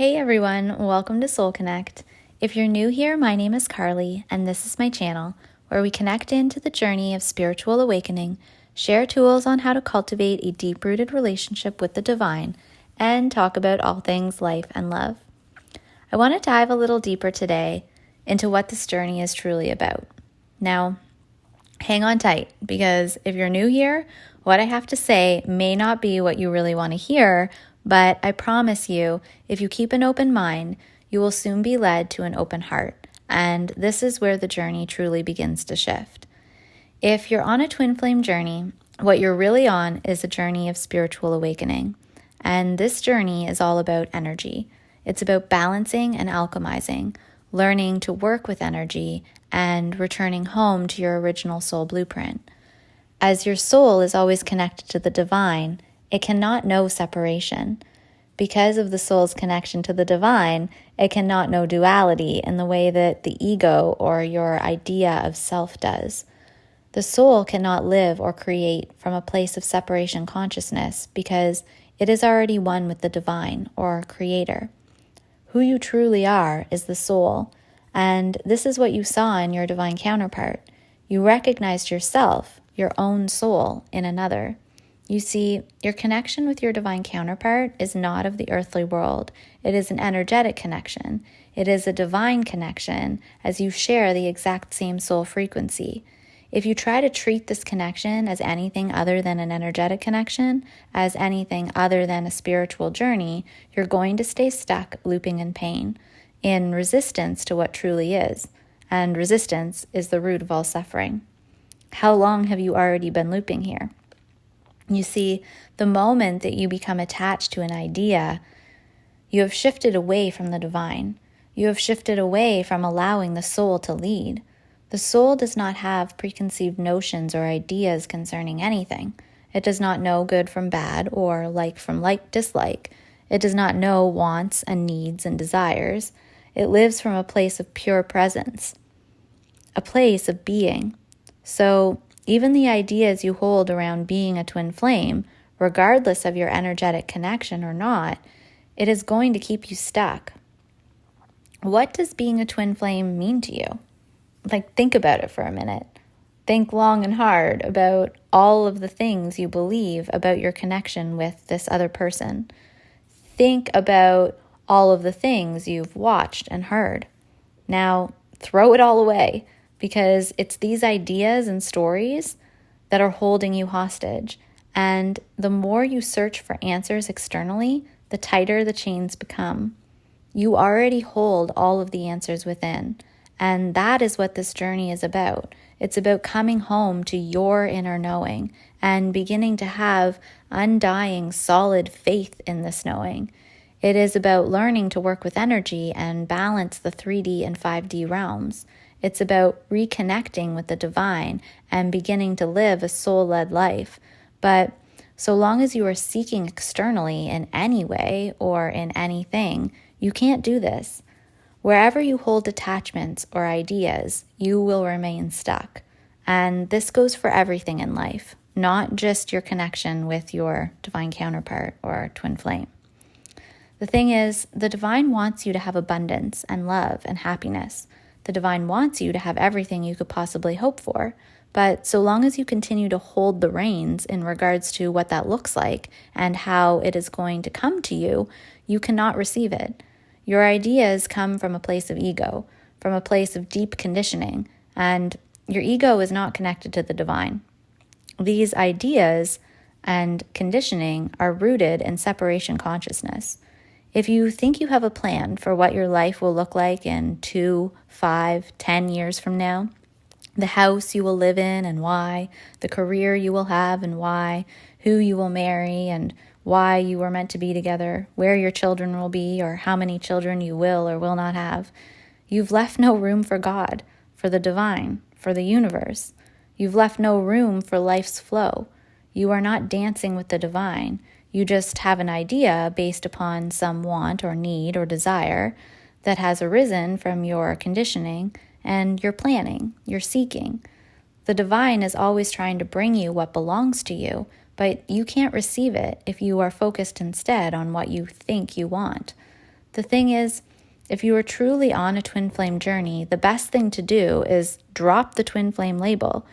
Hey everyone, welcome to Soul Connect. If you're new here, my name is Carly, and this is my channel where we connect into the journey of spiritual awakening, share tools on how to cultivate a deep-rooted relationship with the divine, and talk about all things life and love. I want to dive a little deeper today into what this journey is truly about. Now, hang on tight, because if you're new here, what I have to say may not be what you really want to hear, but I promise you, if you keep an open mind, you will soon be led to an open heart, and this is where the journey truly begins to shift. If you're on a twin flame journey, what you're really on is a journey of spiritual awakening, and this journey is all about energy. It's about balancing and alchemizing, learning to work with energy, and returning home to your original soul blueprint. As your soul is always connected to the divine, it cannot know separation. Because of the soul's connection to the divine, it cannot know duality in the way that the ego or your idea of self does. The soul cannot live or create from a place of separation consciousness because it is already one with the divine or creator. Who you truly are is the soul, and this is what you saw in your divine counterpart. You recognized yourself, your own soul, in another. You see, your connection with your divine counterpart is not of the earthly world. It is an energetic connection. It is a divine connection as you share the exact same soul frequency. If you try to treat this connection as anything other than an energetic connection, as anything other than a spiritual journey, you're going to stay stuck looping in pain, in resistance to what truly is. And resistance is the root of all suffering. How long have you already been looping here? You see, the moment that you become attached to an idea, you have shifted away from the divine. You have shifted away from allowing the soul to lead. The soul does not have preconceived notions or ideas concerning anything. It does not know good from bad or like from dislike. It does not know wants and needs and desires. It lives from a place of pure presence, a place of being. So even the ideas you hold around being a twin flame, regardless of your energetic connection or not, it is going to keep you stuck. What does being a twin flame mean to you? Think about it for a minute. Think long and hard about all of the things you believe about your connection with this other person. Think about all of the things you've watched and heard. Now, throw it all away, because it's these ideas and stories that are holding you hostage. And the more you search for answers externally, the tighter the chains become. You already hold all of the answers within. And that is what this journey is about. It's about coming home to your inner knowing and beginning to have undying, solid faith in this knowing. It is about learning to work with energy and balance the 3D and 5D realms. It's about reconnecting with the divine and beginning to live a soul-led life. But so long as you are seeking externally in any way or in anything, you can't do this. Wherever you hold attachments or ideas, you will remain stuck. And this goes for everything in life, not just your connection with your divine counterpart or twin flame. The thing is, the divine wants you to have abundance and love and happiness. The divine wants you to have everything you could possibly hope for. But so long as you continue to hold the reins in regards to what that looks like and how it is going to come to you, you cannot receive it. Your ideas come from a place of ego, from a place of deep conditioning, and your ego is not connected to the divine. These ideas and conditioning are rooted in separation consciousness. If you think you have a plan for what your life will look like in 2, 5, 10 years from now, the house you will live in and why, the career you will have and why, who you will marry and why you were meant to be together, where your children will be, or how many children you will or will not have, you've left no room for God, for the divine, for the universe. You've left no room for life's flow. You are not dancing with the divine. You just have an idea based upon some want or need or desire that has arisen from your conditioning and your planning, your seeking. The divine is always trying to bring you what belongs to you, but you can't receive it if you are focused instead on what you think you want. The thing is, if you are truly on a twin flame journey, the best thing to do is drop the twin flame label.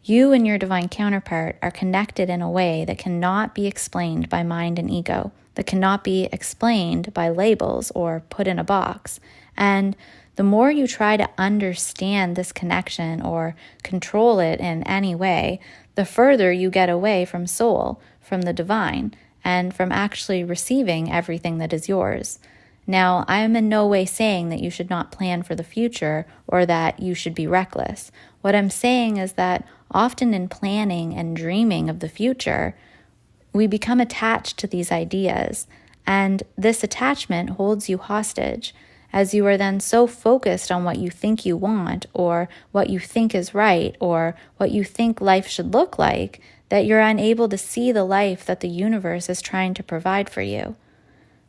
You and your divine counterpart are connected in a way that cannot be explained by mind and ego, that cannot be explained by labels or put in a box. And the more you try to understand this connection or control it in any way, the further you get away from soul, from the divine, and from actually receiving everything that is yours. Now, I am in no way saying that you should not plan for the future or that you should be reckless. What I'm saying is that often in planning and dreaming of the future, we become attached to these ideas, and this attachment holds you hostage, as you are then so focused on what you think you want or what you think is right or what you think life should look like that you're unable to see the life that the universe is trying to provide for you.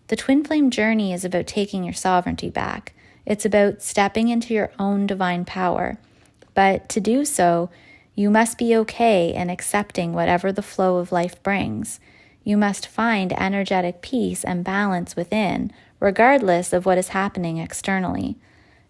The twin flame journey is about taking your sovereignty back. It's about stepping into your own divine power. But to do so, you must be okay in accepting whatever the flow of life brings. You must find energetic peace and balance within, regardless of what is happening externally.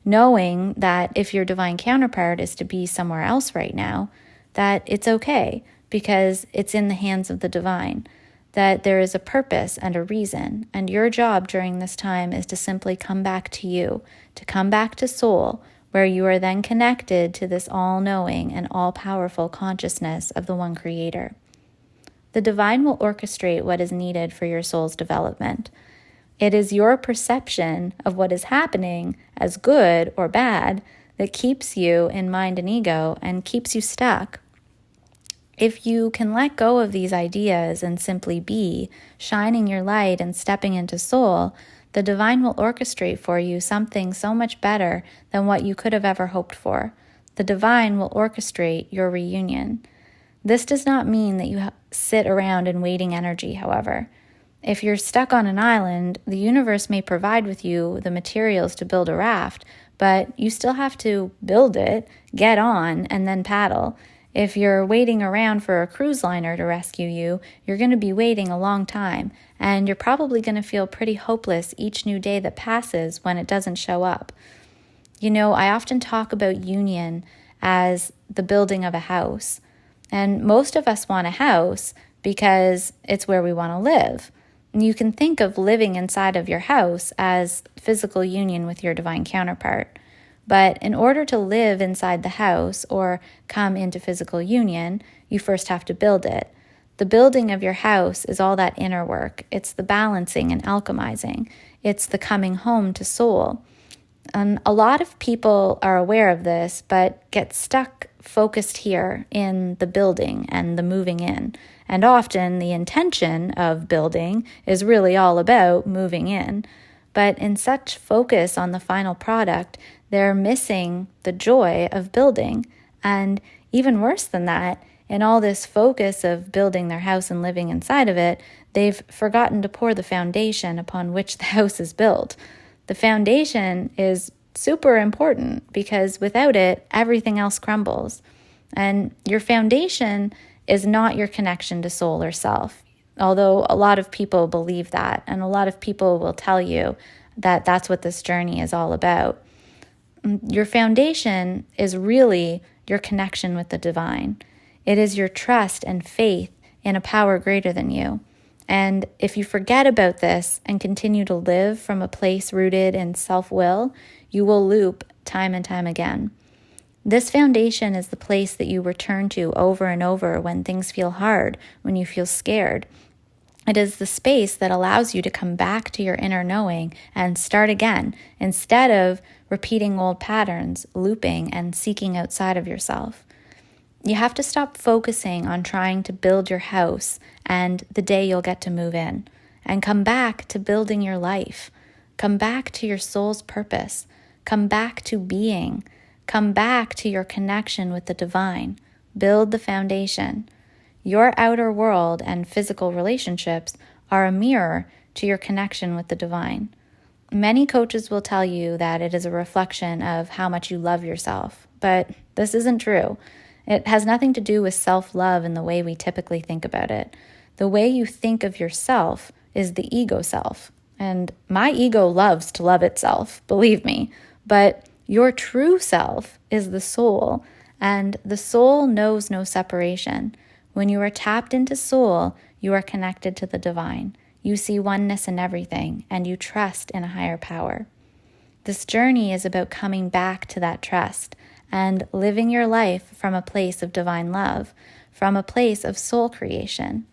Knowing that if your divine counterpart is to be somewhere else right now, that it's okay because it's in the hands of the divine. That there is a purpose and a reason, and your job during this time is to simply come back to you, to come back to soul, where you are then connected to this all-knowing and all-powerful consciousness of the one creator. The divine will orchestrate what is needed for your soul's development. It is your perception of what is happening as good or bad that keeps you in mind and ego and keeps you stuck. If you can let go of these ideas and simply be, shining your light and stepping into soul, the divine will orchestrate for you something so much better than what you could have ever hoped for. The divine will orchestrate your reunion. This does not mean that you sit around in waiting energy, however. If you're stuck on an island, the universe may provide with you the materials to build a raft, but you still have to build it, get on, and then paddle. If you're waiting around for a cruise liner to rescue you, you're going to be waiting a long time, and you're probably going to feel pretty hopeless each new day that passes when it doesn't show up. You know, I often talk about union as the building of a house, and most of us want a house because it's where we want to live. And you can think of living inside of your house as physical union with your divine counterpart. But in order to live inside the house or come into physical union, you first have to build it. The building of your house is all that inner work. It's the balancing and alchemizing. It's the coming home to soul. And a lot of people are aware of this, but get stuck focused here in the building and the moving in. And often the intention of building is really all about moving in. But in such focus on the final product, they're missing the joy of building. And even worse than that, in all this focus of building their house and living inside of it, they've forgotten to pour the foundation upon which the house is built. The foundation is super important because without it, everything else crumbles. And your foundation is not your connection to soul or self. Although a lot of people believe that, and a lot of people will tell you that that's what this journey is all about. Your foundation is really your connection with the divine. It is your trust and faith in a power greater than you. And if you forget about this and continue to live from a place rooted in self-will, you will loop time and time again. This foundation is the place that you return to over and over when things feel hard, when you feel scared. It is the space that allows you to come back to your inner knowing and start again, instead of repeating old patterns, looping, and seeking outside of yourself. You have to stop focusing on trying to build your house and the day you'll get to move in, and come back to building your life. Come back to your soul's purpose. Come back to being. Come back to your connection with the divine. Build the foundation. Your outer world and physical relationships are a mirror to your connection with the divine. Many coaches will tell you that it is a reflection of how much you love yourself, but this isn't true. It has nothing to do with self-love in the way we typically think about it. The way you think of yourself is the ego self. And my ego loves to love itself, believe me. But your true self is the soul, and the soul knows no separation. When you are tapped into soul, you are connected to the divine. You see oneness in everything, and you trust in a higher power. This journey is about coming back to that trust and living your life from a place of divine love, from a place of soul creation.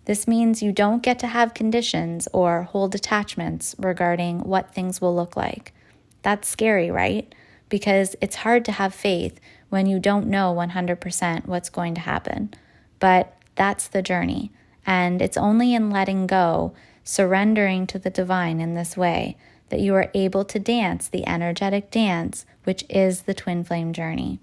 This means you don't get to have conditions or hold attachments regarding what things will look like. That's scary, right? Because it's hard to have faith when you don't know 100% what's going to happen. But that's the journey. And it's only in letting go, surrendering to the divine in this way, that you are able to dance the energetic dance, which is the twin flame journey.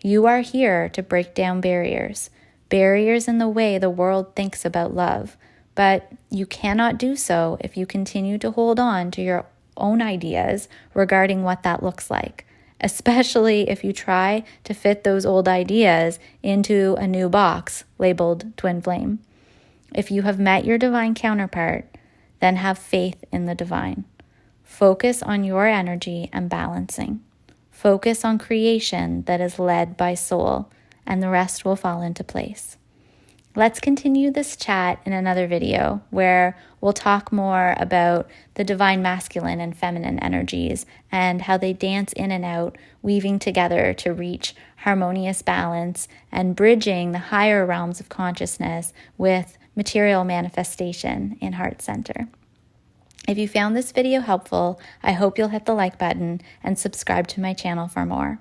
You are here to break down barriers in the way the world thinks about love, but you cannot do so if you continue to hold on to your own ideas regarding what that looks like, especially if you try to fit those old ideas into a new box labeled twin flame. If you have met your divine counterpart, then have faith in the divine. Focus on your energy and balancing. Focus on creation that is led by soul, and the rest will fall into place. Let's continue this chat in another video where we'll talk more about the divine masculine and feminine energies and how they dance in and out, weaving together to reach harmonious balance and bridging the higher realms of consciousness with material manifestation in heart center. If you found this video helpful, I hope you'll hit the like button and subscribe to my channel for more.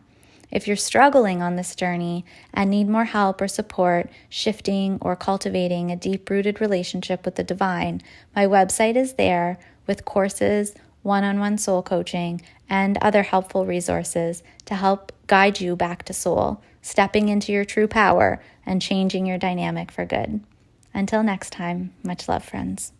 If you're struggling on this journey and need more help or support shifting or cultivating a deep-rooted relationship with the divine, my website is there with courses, one-on-one soul coaching, and other helpful resources to help guide you back to soul, stepping into your true power and changing your dynamic for good. Until next time, much love, friends.